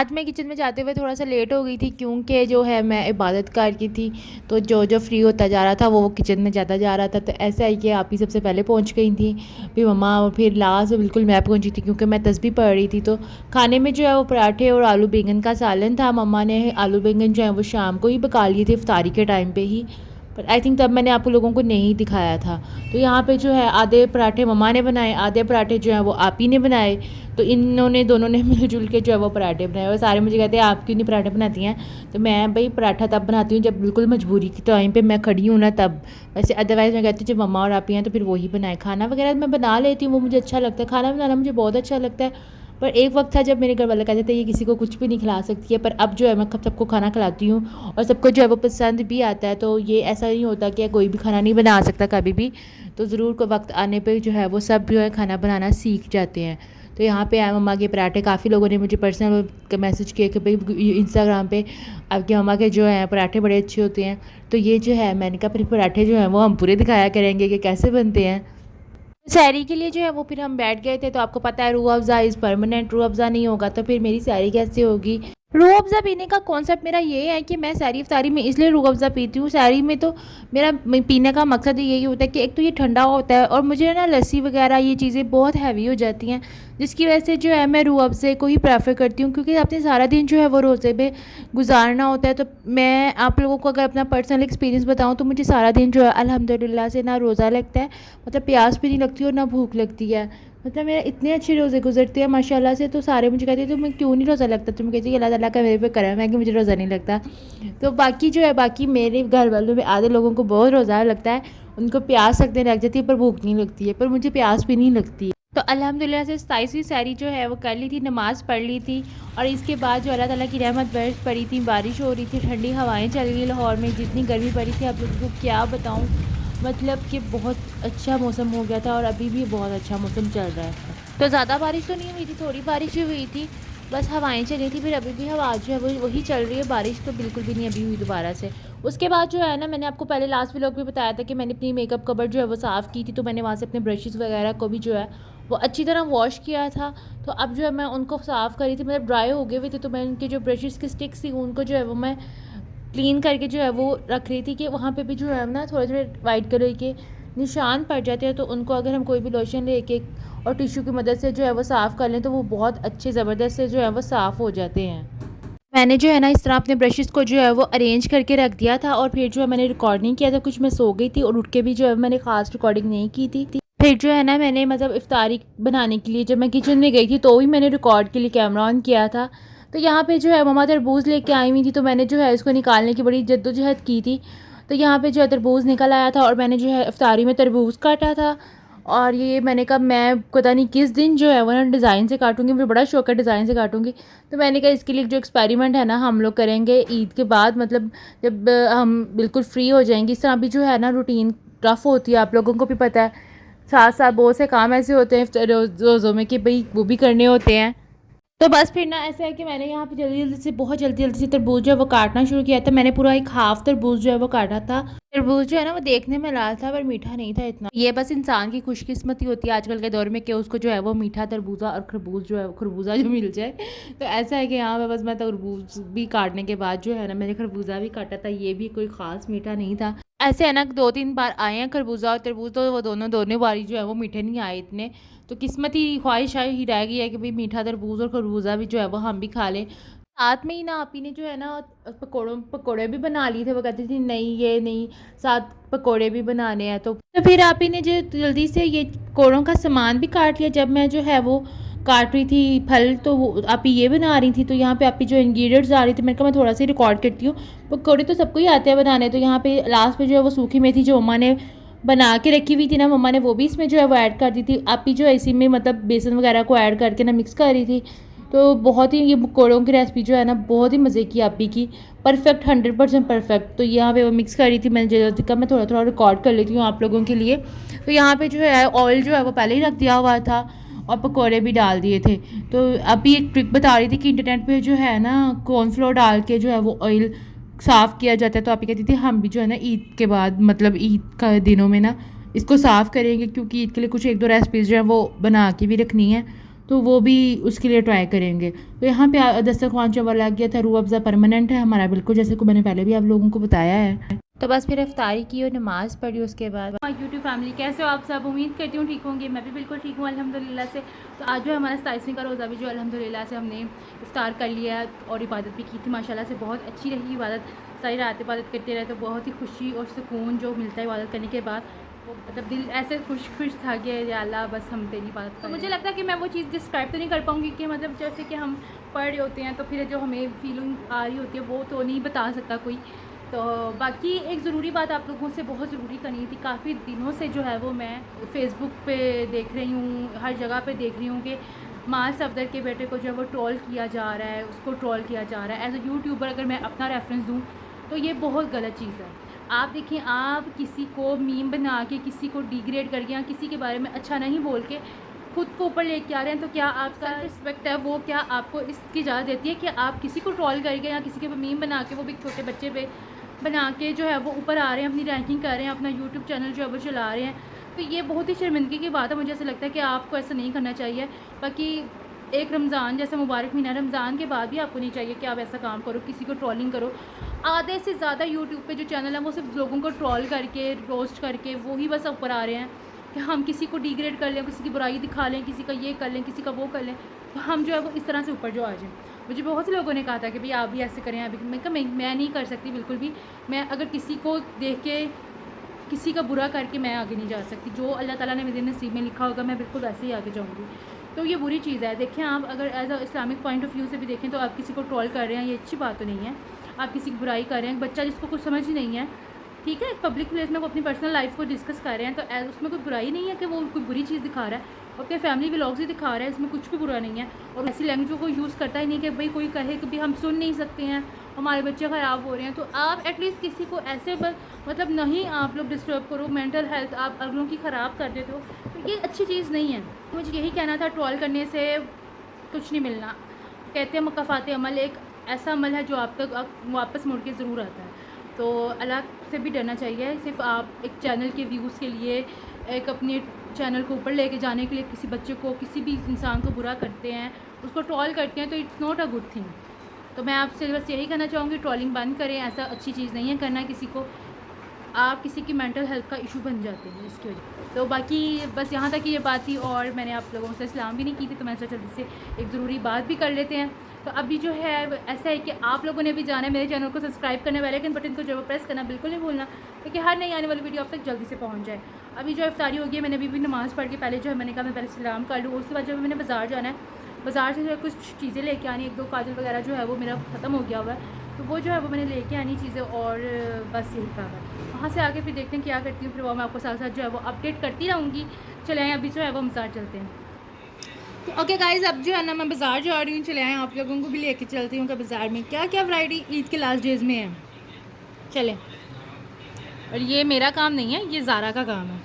आज मैं किचन में जाते हुए थोड़ा सा लेट हो गई थी, क्योंकि जो है मैं इबादत कर की थी। तो जो जो फ्री होता जा रहा था वो किचन में ज़्यादा जा रहा था। तो ऐसा है कि आप ही सबसे पहले पहुंच गई थी, फिर मम्मा, और फिर लास्ट में बिल्कुल मैं पहुंची थी क्योंकि मैं तस्बीह पढ़ रही थी। तो खाने में जो है वो पराठे और आलू बैंगन का सालन था। मम्मा ने आलू बैंगन जो है वो शाम को ही पका लिए थे, इफ्तारी के टाइम पर ही। पर आई थिंक तब मैंने आपको लोगों को नहीं दिखाया था। तो यहाँ पे जो है आधे पराठे मम्मा ने बनाए, आधे पराठे जो है वो आप ही ने बनाए। तो इन्होंने दोनों ने मिलजुल के जो है वो पराठे बनाए, और सारे मुझे कहते हैं आप क्यों नहीं पराठे बनाती हैं। तो मैं भाई पराठा तब बनाती हूँ जब बिल्कुल मजबूरी के टाइम पे मैं खड़ी हूँ ना, तब। वैसे अदरवाइज़ मैं कहती हूँ जब मम्मा और आप ही हैं तो फिर वही बनाए। खाना वगैरह मैं बना लेती हूँ, वो मुझे अच्छा लगता है, खाना बनाना मुझे बहुत अच्छा लगता है। पर एक वक्त था जब मेरे घर वाले कहते थे ये किसी को कुछ भी नहीं खिला सकती है, पर अब जो है मैं सबको खाना खिलाती हूँ और सबको जो है वो पसंद भी आता है। तो ये ऐसा नहीं होता कि कोई भी खाना नहीं बना सकता कभी भी। तो ज़रूर को वक्त आने पे जो है वो सब जो है खाना बनाना सीख जाते हैं। तो यहाँ पे मम्मा के पराठे, काफ़ी लोगों ने मुझे पर्सनल मैसेज किए कि भाई इंस्टाग्राम पे आपके मम्मा के जो है पराठे बड़े अच्छे होते हैं। तो ये जो है मैंने कहा फिर पराठे जो हैं वो हम पूरे दिखाया करेंगे कि कैसे बनते हैं। सैरी के लिए जो है वो फिर हम बैठ गए थे। तो आपको पता है रूह अफ़ज़ा इज़ परमानेंट, रूह अफ़ज़ा नहीं होगा तो फिर मेरी सैरी कैसे होगी। रूह अफ़ज़ा पीने का कॉन्सेप्ट मेरा ये है कि मैं सैरी इफ्तारी में इसलिए रूह अफ़ज़ा पीती हूँ। सैरी में तो मेरा पीने का मकसद यही होता है कि एक तो ये ठंडा होता है, और मुझे ना लस्सी वगैरह ये चीज़ें बहुत हैवी हो जाती हैं, जिसकी वजह से जो है मैं रूह अफ़ज़े को ही प्रेफर करती हूँ, क्योंकि अपने सारा दिन जो है वो रोज़े पे गुजारना होता है। तो मैं आप लोगों को अगर अपना पर्सनल एक्सपीरियंस बताऊँ तो मुझे सारा दिन जो है अल्हम्दुलिल्लाह से ना रोज़ा लगता है, मतलब प्यास भी नहीं लगती और ना भूख लगती है। मतलब मेरा इतने अच्छे रोज़े गुजरते हैं माशाल्लाह से। तो सारे मुझे कहते हैं तो मैं क्यों नहीं रोज़ा लगता, तो मैं कहती हूँ अल्लाह ताला का मेरे पे करम है कि मुझे रोज़ा नहीं लगता। तो बाकी जो है बाकी मेरे घर वालों में आधे लोगों को बहुत रोज़ा लगता है, उनको प्यास लगने लग जाती है पर भूख नहीं लगती है, पर मुझे प्यास भी नहीं लगती है। तो अल्हम्दुलिल्लाह से 27वीं सैरी जो है वो कर ली थी, नमाज़ पढ़ ली थी। और इसके बाद जो अल्लाह ताला की रहमत बरस पड़ी थी, बारिश हो रही थी, ठंडी हवाएं चल रही लाहौर में, जितनी गर्मी पड़ी थी आप लोगों को क्या बताऊं। मतलब कि बहुत अच्छा मौसम हो गया था और अभी भी बहुत अच्छा मौसम चल रहा है। तो ज़्यादा बारिश तो नहीं हुई थी, थोड़ी बारिश ही हुई थी, बस हवाएं चली थी। फिर अभी भी हवा जो है वो वही चल रही है, बारिश तो बिल्कुल भी नहीं अभी हुई दोबारा से। उसके बाद जो है ना, मैंने आपको पहले लास्ट व्लॉग में बताया था कि मैंने अपनी मेकअप कवर जो है वो साफ़ की थी। तो मैंने वहाँ से अपने ब्रशेज़ वगैरह को भी जो है वो अच्छी तरह वॉश किया था। तो अब जो है मैं उनको साफ़ करी थी, मतलब ड्राई हो गए हुए थे। तो मैं उनके जो ब्रशेज़ की स्टिक्स थी उनको जो है वो मैं क्लीन करके जो है वो रख रही थी, कि वहाँ पे भी जो है ना थोड़े थोड़े वाइट कलर के निशान पड़ जाते हैं। तो उनको अगर हम कोई भी लोशन लेके और टिश्यू की मदद से जो है वो साफ़ कर लें तो वो बहुत अच्छे ज़बरदस्त से जो है वो साफ़ हो जाते हैं। मैंने जो है ना इस तरह अपने ब्रशेज़ को जो है वो अरेंज करके रख दिया था, और फिर जो है मैंने रिकॉर्ड नहीं किया था, कुछ मैं सो गई थी और उठ के भी जो है मैंने ख़ास रिकॉर्डिंग नहीं की थी। फिर जो है ना मैंने मतलब इफ्तारी बनाने के लिए जब मैं किचन में गई थी तो ही मैंने रिकॉर्ड के लिए कैमरा ऑन किया था। तो यहाँ पे जो है मम्मा तरबूज़ लेके आई हुई थी, तो मैंने जो है इसको निकालने की बड़ी जद्दोजहद की थी। तो यहाँ पे जो है तरबूज़ निकल आया था और मैंने जो है इफ्तारी में तरबूज़ काटा था। और ये मैंने कहा मैं पता नहीं किस दिन जो है वो ना डिज़ाइन से काटूंगी, मुझे बड़ा शौक है डिज़ाइन से काटूंगी। तो मैंने कहा इसके लिए जो एक्सपेरिमेंट है ना हम लोग करेंगे ईद के बाद, मतलब जब हम बिल्कुल फ्री हो जाएंगे। इस तरह भी जो है ना रूटीन टफ होती है, आप लोगों को भी पता है। साथ साथ बहुत से काम ऐसे होते हैं रोज़ों में कि भाई वो भी करने होते हैं। तो बस फिर ना ऐसा है कि मैंने यहाँ पे जल्दी जल्दी से बहुत जल्दी जल्दी से तरबूज जो है वो काटना शुरू किया था। मैंने पूरा एक हाफ तरबूज जो है वो काटा था। तरबूज जो है ना वो देखने में लाल था पर मीठा नहीं था इतना। ये बस इंसान की खुशकिस्मती होती है आजकल के दौर में कि उसको जो है वो मीठा तरबूजा और खरबूज जो है खरबूजा जो मिल जाए। तो ऐसा है कि यहाँ पे बस मैं तरबूज भी काटने के बाद जो है ना मैंने खरबूजा भी काटा था, ये भी कोई ख़ास मीठा नहीं था। ऐसे है ना 2-3 बार आए हैं खरबूजा और तरबूज, तो वो दोनों बारी जो है वो मीठे नहीं आए इतने। तो किस्मत ही ख्वाहिश ही रह गई है कि भाई मीठा तरबूज और खरबूजा भी जो है वो हम भी खा लें। साथ में ही ना आपी ने जो है ना पकोड़े भी बना लिए थे। वो कहती थी नहीं ये नहीं, साथ पकोड़े भी बनाने हैं। तो फिर आपी ने जो जल्दी से ये पकोड़ों का सामान भी काट लिया। जब मैं जो है वो काट रही थी फल तो आपी ये बना रही थी। तो यहाँ पे आपी जो इंग्रेडिएंट्स आ रही थी, मैंने कहा मैं थोड़ा सा रिकॉर्ड करती हूँ। पकौड़े तो सबको ही आते हैं बनाने। तो यहाँ पे लास्ट में जो है वो सूखी मेथी जो मम्मा ने बना के रखी हुई थी ना, मम्मा ने वो भी इसमें जो है वो ऐड कर दी थी। आपी जो है इसी में मतलब बेसन वगैरह को ऐड करके ना मिक्स कर रही थी। तो बहुत ही ये पकौड़ों की रेसिपी जो है ना बहुत ही मज़े की आपी की, परफेक्ट 100% परफेक्ट। तो यहाँ पे वो मिक्स कर रही थी। मैंने जल्दी कहा मैं थोड़ा थोड़ा रिकॉर्ड कर लेती हूँ आप लोगों के लिए। तो यहाँ पे जो है ऑयल जो है वो पहले ही रख दिया हुआ था और पकौड़े भी डाल दिए थे। तो अभी एक ट्रिक बता रही थी कि इंटरनेट पे जो है ना कॉर्नफ्लोर डाल के जो है वो ऑयल साफ़ किया जाता है। तो आप ये कहती थी हम भी जो है ना ईद के बाद मतलब ईद का दिनों में ना इसको साफ़ करेंगे, क्योंकि ईद के लिए कुछ 1-2 रेसिपीज़ जो है वो बना के भी रखनी है। तो वो भी उसके लिए ट्राई करेंगे। तो यहाँ पे दस्तरखान जो वाला लग गया था, रूह अफ़ज़ा परमानेंट है हमारा बिल्कुल, जैसे को मैंने पहले भी आप लोगों को बताया है। तो बस फिर इफ्तारी की और नमाज़ पढ़ी उसके बाद। यूट्यूब फैमिली कैसे हो आप सब, उम्मीद करती हूँ ठीक होंगे। मैं भी बिल्कुल ठीक हूँ अल्हम्दुलिल्लाह से। तो आज जो हमारा 27वीं का रोज़ा भी जो अल्हम्दुलिल्लाह से हमने इफ्तार कर लिया और इबादत भी की थी माशाल्लाह से, बहुत अच्छी रही इबादत। सारी रात इबादत करते रहे तो बहुत ही खुशी और सुकून जो मिलता है इबादत करने के बाद, वो मतलब दिल ऐसे खुश खुश था कि या अल्लाह बस हम तेरी बात। तो मुझे लगता है कि मैं वो चीज़ डिस्क्राइब तो नहीं कर पाऊँगी कि मतलब जैसे कि हम पढ़ रहे होते हैं तो फिर जो हमें फीलिंग आ रही होती है वो तो नहीं बता सकता कोई। तो बाकी एक ज़रूरी बात आप लोगों से बहुत ज़रूरी करनी थी। काफ़ी दिनों से जो है वो मैं फ़ेसबुक पे देख रही हूँ, हर जगह पे देख रही हूँ कि माँ सफदर के बेटे को जो है वो ट्रोल किया जा रहा है, उसको ट्रोल किया जा रहा है। एज़ अ यूट्यूबर अगर मैं अपना रेफरेंस दूँ तो ये बहुत गलत चीज़ है। आप देखिए, आप किसी को मीम बना के, किसी को डिग्रेड करके या किसी के बारे में अच्छा नहीं बोल के खुद को ऊपर लेके आ रहे हैं, तो क्या आपका रिस्पेक्ट है वो क्या आपको इसकी इजाज़त देती है कि आप किसी को ट्रोल करके या किसी के मीम बना के, वो भी छोटे बच्चे पे बना के जो है वो ऊपर आ रहे हैं, अपनी रैंकिंग कर रहे हैं, अपना यूट्यूब चैनल जो है वो चला रहे हैं। तो ये बहुत ही शर्मिंदगी की बात है। मुझे ऐसा लगता है कि आपको ऐसा नहीं करना चाहिए। बाकी एक रमज़ान जैसा मुबारक महीना, रमज़ान के बाद भी आपको नहीं चाहिए कि आप ऐसा काम करो, किसी को ट्रोलिंग करो। आधे से ज़्यादा यूट्यूब पे जो चैनल है वो सिर्फ लोगों को ट्रोल करके, रोस्ट करके वो ही बस ऊपर आ रहे हैं कि हम किसी को डिग्रेड कर लें, किसी की बुराई दिखा लें, किसी का ये कर लें, किसी का वो कर लें, तो हम जो है वो इस तरह से ऊपर जो आ जाएँ। मुझे बहुत से लोगों ने कहा था कि भाई आप भी ऐसे करें, अभी मैं कहा मैं नहीं कर सकती बिल्कुल भी। मैं अगर किसी को देख के किसी का बुरा करके मैं आगे नहीं जा सकती। जो अल्लाह ताला ने मेरे नसीब में लिखा होगा मैं बिल्कुल वैसे ही आगे जाऊँगी। तो ये बुरी चीज़ है। देखें, आप अगर as a Islamic point of view से भी देखें तो आप किसी को ट्रोल कर रहे हैं, ये अच्छी बात तो नहीं है। आप किसी की बुराई कर रहे हैं, बच्चा जिसको कुछ समझ ही नहीं है, ठीक है, एक पब्लिक प्लेस में वो अपनी पर्सनल लाइफ को डिस्कस कर रहे हैं, तो उसमें कोई बुराई नहीं है कि वो कोई बुरी चीज़ दिखा रहा है और अपने फैमिली व्लॉग्स ही दिखा रहा है, इसमें कुछ भी बुरा नहीं है। और ऐसी लैंग्वेज को यूज़ करता ही नहीं कि भाई कोई कहे कि भाई हम सुन नहीं सकते हैं, हमारे बच्चे ख़राब हो रहे हैं। तो आप एटलीस्ट किसी को ऐसे मतलब नहीं आप लोग डिस्टर्ब करो, मेंटल हेल्थ आप अगलों की ख़राब कर देते हो, तो ये अच्छी चीज़ नहीं है। मुझे यही कहना था, ट्रोल करने से कुछ नहीं मिलना। कहते हैं मुकाफ़ात अमल एक ऐसा अमल है जो आप तक वापस मुड़ के ज़रूर आता है। तो अल्लाह से भी डरना चाहिए। सिर्फ आप एक चैनल के व्यूज़ के लिए, एक अपने चैनल को ऊपर लेके जाने के लिए किसी बच्चे को, किसी भी इंसान को बुरा करते हैं, उसको ट्रोल करते हैं, तो it's not a good thing. तो मैं आपसे बस यही कहना चाहूँगी, ट्रोलिंग बंद करें। ऐसा अच्छी चीज़ नहीं है करना किसी को। आप किसी की मेंटल हेल्थ का इशू बन जाते हैं इसकी वजह। तो बाकी बस यहाँ तक ये बात थी और मैंने आप लोगों से सलाम भी नहीं की थी, तो मैं सोचा जल्दी से एक ज़रूरी बात भी कर लेते हैं। तो अभी जो है ऐसा है कि आप लोगों ने भी जाना है मेरे चैनल को सब्सक्राइब करने, बेल आइकन बटन को जो प्रेस करना बिल्कुल नहीं भूलना, क्योंकि हर नई आने वाली वीडियो आप तक जल्दी से पहुँच जाए। अभी जो इफ्तारी होगी है, मैंने अभी भी नमाज़ पढ़ के पहले जो है मैंने कहा मैं पहले सलाम कर लूँ, उसके बाद जो मैंने बाज़ार जाना है, बाज़ार से जो है कुछ चीज़ें लेके आनी, 1-2 काजल वगैरह जो है वो मेरा ख़त्म हो गया हुआ है, तो वो जो है वो मैंने लेके आनी चीज़ें, और बस यही काम है। वहाँ से आगे फिर देखते हैं क्या करती हूँ, फिर वो मैं आपको साथ साथ जो है वो अपडेट करती रहूँगी। चले आएँ, अभी जो है वो हम बाज़ार चलते हैं। तो ओके गाइज़, अब जो है ना मैं बाज़ार जा रही हूँ, चले आएँ आप लोगों को भी लेके चलती हूँ कि बाज़ार में क्या क्या वैरायटी ईद के लास्ट डेज़ में है। चलें। और ये मेरा काम नहीं है, ये ज़ारा का काम है।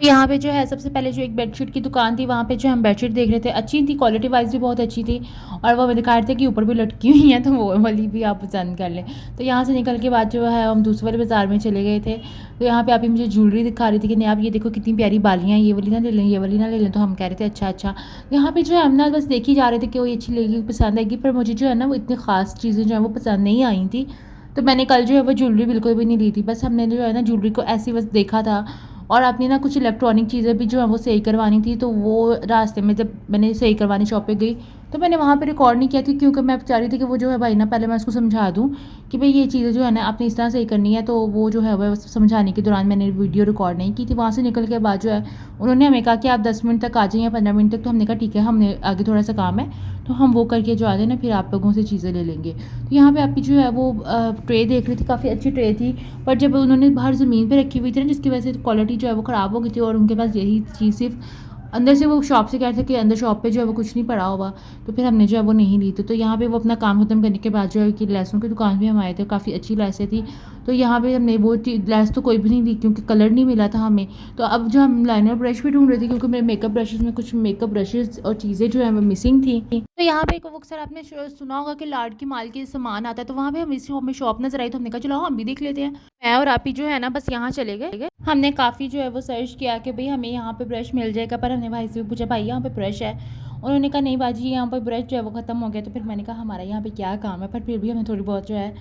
यहाँ पे जो है सबसे पहले जो एक बेडशीट की दुकान थी, वहाँ पे जो हम बेडशीट देख रहे थे, अच्छी थी, क्वालिटी वाइज भी बहुत अच्छी थी, और वो हमें दिखा रहे थे कि ऊपर भी लटकी हुई हैं, तो वो वाली भी आप पसंद कर लें। तो यहाँ से निकल के बाद जो है हम दूसरे वाले बाज़ार में चले गए थे। तो यहाँ पे आप ही मुझे ज्वेलरी दिखा रही थी कि नहीं आप ये देखो कितनी प्यारी बालियाँ, ये वाली ना ले लें, ये वाली ना ले लें। तो हम कह रहे थे अच्छा अच्छा। यहाँ पर जो है हम ना बस देखी जा रहे थे कि वो अच्छी लगेगी, पसंद आएगी, पर मुझे जो है ना वो इतनी ख़ास चीज़ें जो है वो पसंद नहीं आई थी। तो मैंने कल जो है वो ज्वेलरी बिल्कुल भी नहीं ली थी, बस हमने जो है ना ज्वेलरी को ऐसे बस देखा था। और अपनी ना कुछ इलेक्ट्रॉनिक चीज़ें भी जो है वो सही करवानी थी, तो वो रास्ते में जब मैंने सही करवाने शॉप पे गई तो मैंने वहाँ पे रिकॉर्ड नहीं किया थी, क्योंकि मैं चाह रही थी कि वो जो है भाई ना पहले मैं उसको समझा दूँ कि भाई ये चीज़ें जो है ना आपने इस तरह सही करनी है। तो वो जो है वह समझाने के दौरान मैंने वीडियो रिकॉर्ड नहीं की थी। वहाँ से निकल के बाद जो है उन्होंने हमें कहा कि आप 10 मिनट तक आ जाइए या 15 मिनट तक। तो हमने कहा ठीक है, हमने आगे थोड़ा सा काम है तो हम वो करके जो आ जाए ना, फिर आप लोगों से चीज़ें ले लेंगे। तो यहाँ पे आपकी जो है वो ट्रे देख रही थी, काफ़ी अच्छी ट्रे थी, पर जब उन्होंने बाहर ज़मीन पे रखी हुई थी ना, जिसकी वजह से क्वालिटी जो है वो ख़राब हो गई थी, और उनके पास यही चीज़ सिर्फ अंदर से वो शॉप से कह रहे थे कि अंदर शॉप पे जो है वो कुछ नहीं पड़ा होगा, तो फिर हमने जो है वो नहीं ली थी। तो यहाँ पे वो अपना काम ख़त्म करने के बाद जो है कि लहसुन की दुकान भी हम आए थे, काफ़ी अच्छी लहसें थी। तो यहाँ पे हमने वो लेस तो कोई भी नहीं दी क्योंकि कलर नहीं मिला था हमें। तो अब जो हम लाइनर ब्रश भी ढूंढ रहे थे क्योंकि मेरे मेकअप ब्रशेज़ में कुछ मेकअप ब्रशेज़ और चीज़ें जो है वो मिसिंग थी। तो यहाँ पे एक वो अक्सर आपने सुना होगा कि लाड की माल के सामान आता है, तो वहाँ पे हमें शॉप नज़र आई, तो हमने कहा चलो हम भी देख लेते हैं। मैं और आप ही जो है ना बस यहाँ चले गए। हमने काफ़ी जो है वो सर्च किया कि भाई हमें यहाँ पे ब्रश मिल जाएगा, पर हमने भाई से भी पूछा भाई यहाँ पे ब्रश है, उन्होंने कहा नहीं बाजी यहाँ पर ब्रश जो है वो ख़त्म हो गया। तो फिर मैंने कहा हमारा यहाँ पे क्या काम है, पर फिर भी हमें थोड़ी बहुत जो है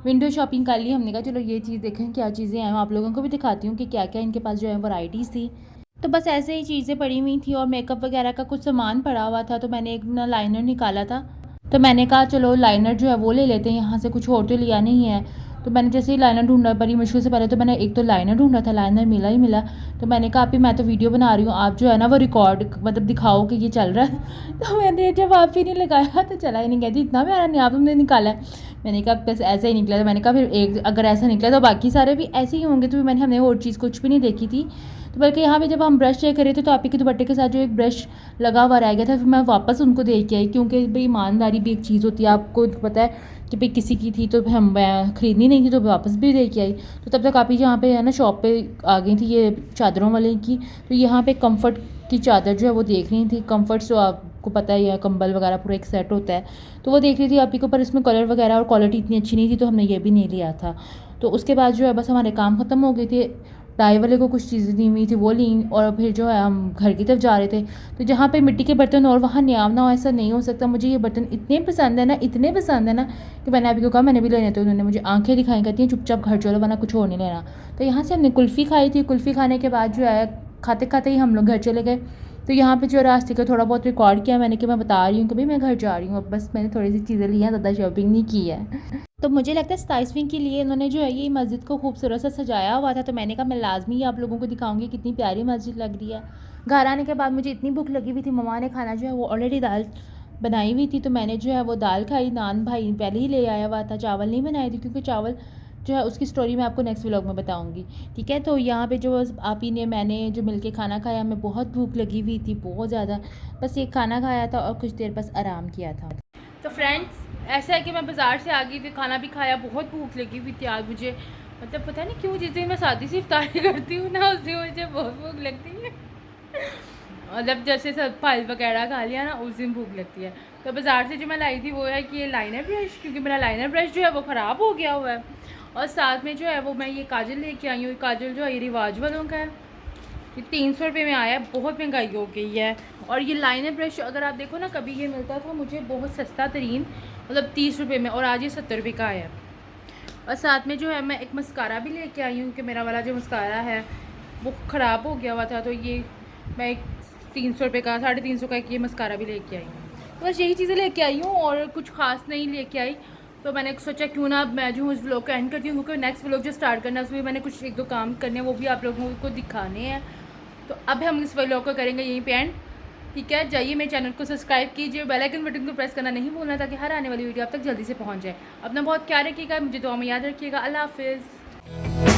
विंडो शॉपिंग कर ली। हमने कहा चलो ये चीज़ देखें क्या चीज़ें हैं, आप लोगों को भी दिखाती हूँ कि क्या क्या इनके पास जो है वैराइटीज़ थी। तो बस ऐसे ही चीज़ें पड़ी हुई थी और मेकअप वगैरह का कुछ सामान पड़ा हुआ था, तो मैंने एक ना लाइनर निकाला था, तो मैंने कहा चलो लाइनर जो है वो ले लेते हैं, यहाँ से कुछ और तो लिया नहीं है। तो मैंने जैसे ही लाइनर ढूंढा, बड़ी मुश्किल से पहले तो मैंने एक तो लाइनर ढूंढा था, लाइनर मिला ही मिला। तो मैंने कहा आप ही मैं तो वीडियो बना रही हूँ, आप जो है ना वो रिकॉर्ड मतलब दिखाओ कि ये चल रहा है। तो मैंने जब आप ही नहीं लगाया तो चला ही नहीं, कहती इतना प्यारा नहीं आप तुमने निकाला है। मैंने कहा बस ऐसा ही निकला। तो मैंने कहा फिर एक अगर ऐसा निकला तो बाकी सारे भी ऐसे ही होंगे। तो हमने और चीज़ कुछ भी नहीं देखी थी। तो बल्कि यहाँ पे जब हम ब्रश चेक कर रहे थे तो आप ही के दुपट्टे के साथ जो एक ब्रश लगा हुआ रह गया था, फिर मैं वापस उनको देख के आई क्योंकि भाई ईमानदारी भी एक चीज़ होती है, आपको पता है कि भाई किसी की थी तो हम ख़रीदनी नहीं थी तो वापस भी दे के आई। तो तब तक आप ही यहाँ पे है ना शॉप पे आ गई थी ये चादरों वाले की। तो यहाँ पे कम्फर्ट की चादर जो है वो देख रही थी। कम्फर्ट जो आपको पता ही है कंबल वगैरह पूरा एक सेट होता है, तो वो देख रही थी आप ही को, पर इसमें कलर वगैरह और क्वालिटी इतनी अच्छी नहीं थी तो हमने ये भी नहीं लिया था। तो उसके बाद जो है बस हमारे काम ख़त्म हो गए थे। डाई वाले को कुछ चीज़ें दी हुई थी वो ली, और फिर जो है हम घर की तरफ जा रहे थे। तो जहाँ पे मिट्टी के बर्तन और वहाँ न्याव ना हो, ऐसा नहीं हो सकता। मुझे ये बर्तन इतने पसंद है ना, इतने पसंद है ना कि मैंने अभी को कहा मैंने भी लेने। तो उन्होंने मुझे आंखें दिखाई, कहती हैं चुपचाप घर चलो वरना कुछ और नहीं लेना। तो यहाँ से हमने कुल्फ़ी खाई थी। कुल्फ़ी खाने के बाद जो है खाते खाते ही हम लोग घर चले गए। तो यहाँ पे जो रास्ते का थोड़ा बहुत रिकॉर्ड किया मैंने कि मैं बता रही हूँ कि भाई मैं घर जा रही हूँ। अब बस मैंने थोड़ी सी चीज़ें ली हैं, ज़्यादा शॉपिंग नहीं की है। तो मुझे लगता है 27वीं के लिए इन्होंने जो है ये मस्जिद को खूबसूरत सा सजाया हुआ था। तो मैंने कहा मैं लाजमी आप लोगों को दिखाऊंगी कितनी प्यारी मस्जिद लग रही है। घर आने के बाद मुझे इतनी भूख लगी हुई थी, मम्मा ने खाना जो है वो ऑलरेडी दाल बनाई हुई थी, तो मैंने जो है वो दाल खाई। नान भाई पहले ही ले आया हुआ था, चावल नहीं बनाए थे क्योंकि चावल जो है उसकी स्टोरी मैं आपको नेक्स्ट व्लॉग में बताऊंगी, ठीक है। तो यहाँ पे जो आप ही ने मैंने जो मिलके खाना खाया, हमें बहुत भूख लगी हुई थी बहुत ज़्यादा। बस ये खाना खाया था और कुछ देर बस आराम किया था। तो फ्रेंड्स ऐसा है कि मैं बाज़ार से आ गई थी, खाना भी खाया, बहुत भूख लगी हुई थी आज मुझे। मतलब पता नहीं क्यों जिस दिन मैं शादी से इफ्तारी करती हूँ ना उस दिन मुझे बहुत भूख लगती है। मतलब जैसे सब फल वगैरह खा लिया ना उस दिन भूख लगती है। तो बाज़ार से जो मैं लाई थी वो है कि ये लाइनर ब्रश, क्योंकि मेरा लाइनर ब्रश जो है वो ख़राब हो गया हुआ है। और साथ में जो है वो मैं ये काजल लेके आई हूँ। काजल जो है ये रिवाज वालों का है, ये 300 रुपये में आया है, बहुत महंगाई हो गई है। और ये लाइनर ब्रश अगर आप देखो ना, कभी ये मिलता था मुझे बहुत सस्ता तरीन, मतलब 30 रुपये में, और आज ये 70 रुपये का आया है। और साथ में जो है मैं एक मस्कारा भी लेके आई हूँ कि मेरा वाला जो मस्कारा है वो ख़राब हो गया हुआ था, तो ये मैं एक 300 रुपये का 350 का एक ये मस्कारा भी लेके आई हूँ। तो बस यही चीज़ें लेके आई हूँ और कुछ ख़ास नहीं लेके आई। तो मैंने सोचा क्यों ना मैं जो हूँ इस व्लॉग को एंड करती हूँ, क्योंकि नेक्स्ट व्लॉग जो स्टार्ट करना है उसमें मैंने कुछ एक दो काम करने हैं, वो भी आप लोगों को दिखाने हैं। तो अब हम इस व्लॉग को करेंगे यहीं पे एंड, ठीक है। जाइए मेरे चैनल को सब्सक्राइब कीजिए, बेल आइकन बटन को प्रेस करना नहीं भूलना ताकि हर आने वाली वीडियो आप तक जल्दी से पहुँच जाए। अपना बहुत ख्याल रखिएगा, मुझे दुआ में याद रखिएगा। अल्लाह हाफिज़।